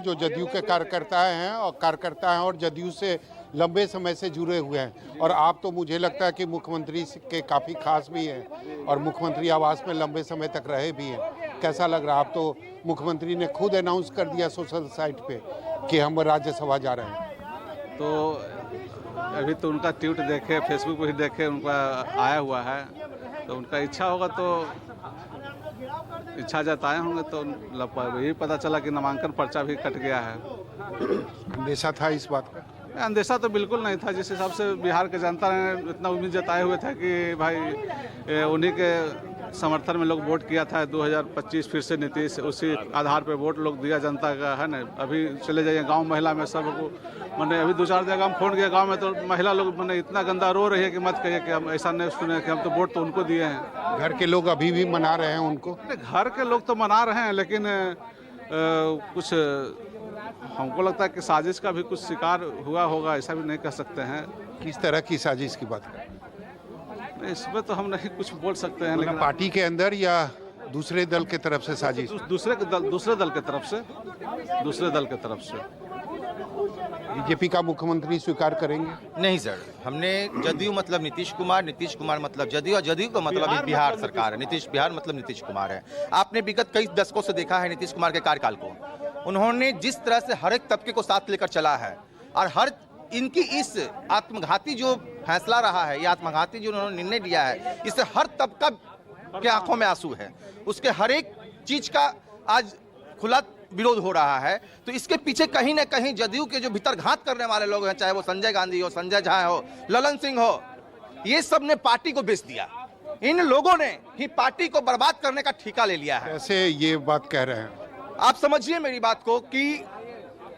जो जदयू के कार्यकर्ता हैं और जदयू से लंबे समय से जुड़े हुए हैं। और आप तो मुझे लगता है कि मुख्यमंत्री के काफ़ी खास भी हैं और मुख्यमंत्री आवास में लंबे समय तक रहे भी हैं। कैसा लग रहा है? आप तो मुख्यमंत्री ने खुद अनाउंस कर दिया सोशल साइट पे कि हम राज्यसभा जा रहे हैं। तो अभी तो उनका ट्वीट देखे, फेसबुक पे ही देखे, उनका आया हुआ है, तो उनका इच्छा होगा तो इच्छा जताए होंगे, तो यही पता चला कि नामांकन पर्चा भी कट गया है। अंदेशा था इस बात का? अंदेशा तो बिल्कुल नहीं था। जिस हिसाब से बिहार के जनता ने इतना उम्मीद जताए हुए थे कि भाई उन्हीं के समर्थन में लोग वोट किया था 2025 फिर से नीतीश, उसी आधार पे वोट लोग दिया जनता का है ना। अभी चले जाइए गांव महिला में सबको, मैंने अभी 2-4 जगह हम फोन किया गांव में, तो महिला लोग मैंने इतना गंदा रो रही है कि मत कहिए कि हम ऐसा नहीं सुने कि हम तो वोट तो उनको दिए हैं। घर के लोग अभी भी मना रहे हैं उनको? घर के लोग तो मना रहे हैं, लेकिन कुछ हमको लगता है कि साजिश का भी कुछ शिकार हुआ होगा, ऐसा भी नहीं कह सकते हैं। किस तरह की साजिश की बात करें? इसमें तो हम नहीं कुछ बोल सकते हैं, लेकिन पार्टी के अंदर या दूसरे दल के तरफ से साजिश? दूसरे दल के तरफ से, दूसरे दल के तरफ से। बीजेपी का मुख्यमंत्री स्वीकार करेंगे? नहीं सर, हमने जदयू मतलब नीतीश कुमार मतलब जदयू, और जदयू का मतलब बिहार सरकार है। बिहार मतलब नीतीश कुमार है। आपने विगत कई दशकों से देखा है नीतीश कुमार के कार्यकाल को। उन्होंने जिस तरह से हर एक तबके को साथ लेकर चला है, और हर इनकी इस आत्मघाती जो फैसला रहा है, ये आत्मघाती जो उन्होंने निर्णय लिया है, इससे हर तबका के आंखों में आंसू है। उसके हर एक चीज का आज खुला विरोध हो रहा है। तो इसके पीछे कहीं ना कहीं जदयू के जो भीतर घात करने वाले लोग हैं, चाहे वो संजय गांधी हो, संजय झा हो, ललन सिंह हो, ये सब ने पार्टी को बेच दिया। इन लोगों ने ही पार्टी को बर्बाद करने का ठेका ले लिया है। कैसे ये बात कह रहे हैं आप? समझिए मेरी बात को कि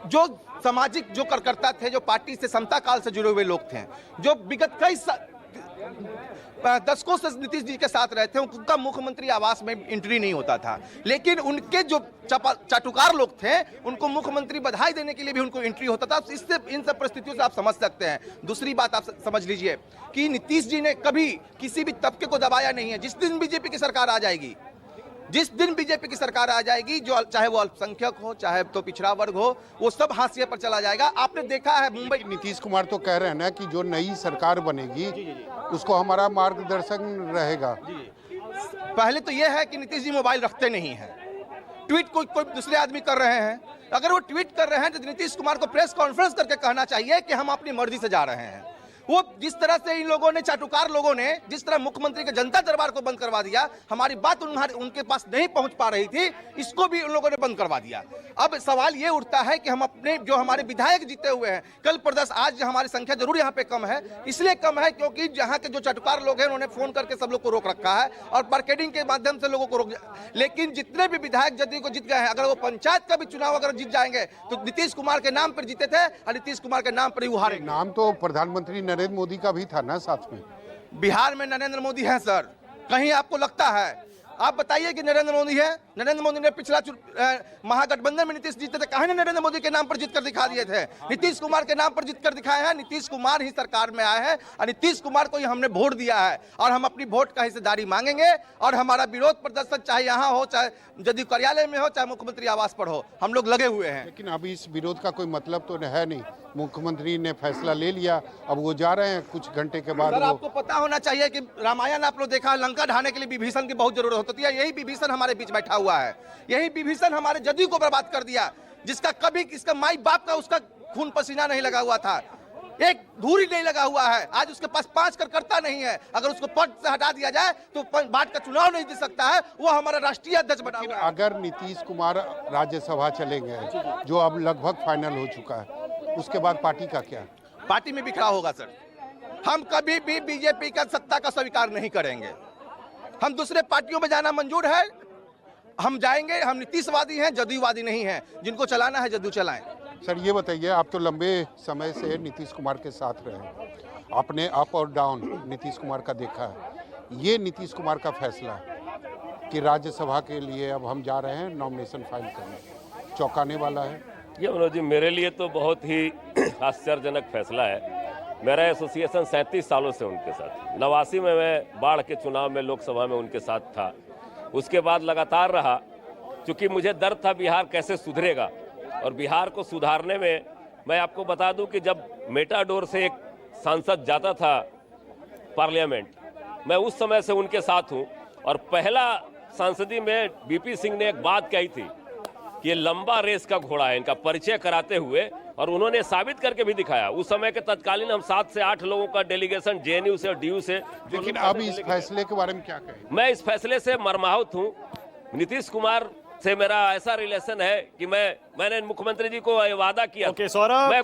जो सामाजिक जो कार्यकर्ता थे, जो पार्टी से समता काल से जुड़े हुए लोग थे, जो विगत कई दशकों से नीतीश जी के साथ रहे थे, उनका मुख्यमंत्री आवास में एंट्री नहीं होता था। लेकिन उनके जो चाटुकार लोग थे, उनको मुख्यमंत्री बधाई देने के लिए भी उनको एंट्री होता था। इससे इन सब परिस्थितियों से आप समझ सकते हैं। दूसरी बात आप समझ लीजिए कि नीतीश जी ने कभी किसी भी तबके को दबाया नहीं है। जिस दिन बीजेपी की सरकार आ जाएगी, जो चाहे वो अल्पसंख्यक हो, चाहे तो पिछड़ा वर्ग हो, वो सब हाशिए पर चला जाएगा। आपने देखा है मुंबई, नीतीश कुमार तो कह रहे हैं ना कि जो नई सरकार बनेगी उसको हमारा मार्गदर्शन रहेगा। पहले तो यह है कि नीतीश जी मोबाइल रखते नहीं हैं। ट्वीट कोई दूसरे आदमी कर रहे हैं, अगर वो ट्वीट कर रहे हैं तो नीतीश कुमार को प्रेस कॉन्फ्रेंस करके कहना चाहिए कि हम अपनी मर्जी से जा रहे हैं। वो जिस तरह से इन लोगों ने, चाटुकार लोगों ने जिस तरह मुख्यमंत्री के जनता दरबार को बंद करवा दिया, हमारी बात उनके पास नहीं पहुंच पा रही थी, इसको भी उन लोगों ने बंद करवा दिया। अब सवाल ये उठता है कि हम अपने जो हमारे विधायक जीते हुए हैं, कल प्रदर्शन, आज हमारी संख्या जरूर यहाँ पे कम है, इसलिए कम है क्योंकि यहाँ के जो चाटुकार लोग हैं उन्होंने फोन करके सब लोग को रोक रखा है और मार्केटिंग के माध्यम से लोगों को रोक। लेकिन जितने भी विधायक जदयू को जीत गए हैं, अगर वो पंचायत का भी चुनाव अगर जीत जाएंगे तो नीतीश कुमार के नाम पर जीते थे और नीतीश कुमार के नाम पर ही वो हारे। नाम तो प्रधानमंत्री नरेंद्र मोदी का भी था ना साथ में। बिहार में नरेंद्र मोदी हैं सर, कहीं आपको लगता है? आप बताइए कि नरेंद्र मोदी है। नरेंद्र मोदी ने पिछला महागठबंधन में नीतीश जीते थे, कहीं ने नरेंद्र मोदी के नाम पर जीत कर दिखा दिए थे। नीतीश कुमार के नाम पर जीत कर दिखाए हैं। नीतीश कुमार ही सरकार में आए हैं और नीतीश कुमार को ही हमने वोट दिया है और हम अपनी वोट का हिस्सेदारी मांगेंगे। और हमारा विरोध प्रदर्शन चाहे यहाँ हो, चाहे जदयू कार्यालय में हो, चाहे मुख्यमंत्री आवास पर हो, हम लोग लगे हुए हैं। लेकिन अभी इस विरोध का कोई मतलब तो है नहीं। मुख्यमंत्री ने फैसला ले लिया, अब वो जा रहे हैं कुछ घंटे के बाद। आपको पता होना चाहिए कि रामायण आप लोग देखा, लंका ढाने के लिए विभीषण की बहुत जरूरत होती है। यही विभीषण हमारे बीच बैठा हुआ है, यही विभीषण हमारे जदयू को बर्बाद कर दिया, जिसका कभी इसका माई बाप का उसका खून पसीना नहीं लगा हुआ था, एक धूरी नहीं लगा हुआ है। आज उसके पास 5 कार्यकर्ता नहीं है, अगर उसको पद से हटा दिया जाए तो बाद का चुनाव नहीं दे सकता है। वो हमारा राष्ट्रीय अध्यक्ष बना हुआ है। अगर नीतीश कुमार राज्यसभा चले गए, जो अब लगभग फाइनल हो चुका है, उसके बाद पार्टी का क्या? पार्टी में बिखरा होगा सर। हम कभी भी बीजेपी का सत्ता का स्वीकार नहीं करेंगे। हम दूसरे पार्टियों में जाना मंजूर है, हम जाएंगे। हम नीतीशवादी हैं, जदयूवादी नहीं हैं। जिनको चलाना है जदयू चलाएं। सर ये बताइए, आप तो लंबे समय से नीतीश कुमार के साथ रहे, आपने अप और डाउन नीतीश कुमार का देखा है। ये नीतीश कुमार का फैसला कि राज्यसभा के लिए अब हम जा रहे हैं नॉमिनेशन फाइल करने, चौंकाने वाला है? ये मनोज जी, मेरे लिए तो बहुत ही आश्चर्यजनक फैसला है। मेरा एसोसिएशन 37 सालों से उनके साथ, 89 में मैं बाढ़ के चुनाव में लोकसभा में उनके साथ था। उसके बाद लगातार रहा, क्योंकि मुझे डर था बिहार कैसे सुधरेगा। और बिहार को सुधारने में मैं आपको बता दूं कि जब मेटाडोर से एक सांसद जाता था पार्लियामेंट, मैं उस समय से उनके साथ हूं और पहला सांसदी में बीपी सिंह ने एक बात कही थी कि ये लंबा रेस का घोड़ा है, इनका परिचय कराते हुए, और उन्होंने साबित करके भी दिखाया। उस समय के तत्कालीन हम 7 से 8 लोगों का डेलीगेशन जेएनयू से और डीयू से। लेकिन अब इस फैसले के बारे में क्या कहें? मैं इस फैसले से मर्माहत हूं। नीतीश कुमार से मेरा ऐसा रिलेशन है कि मैंने मुख्यमंत्री जी को ये वादा किया ओके, सौरभ, मैं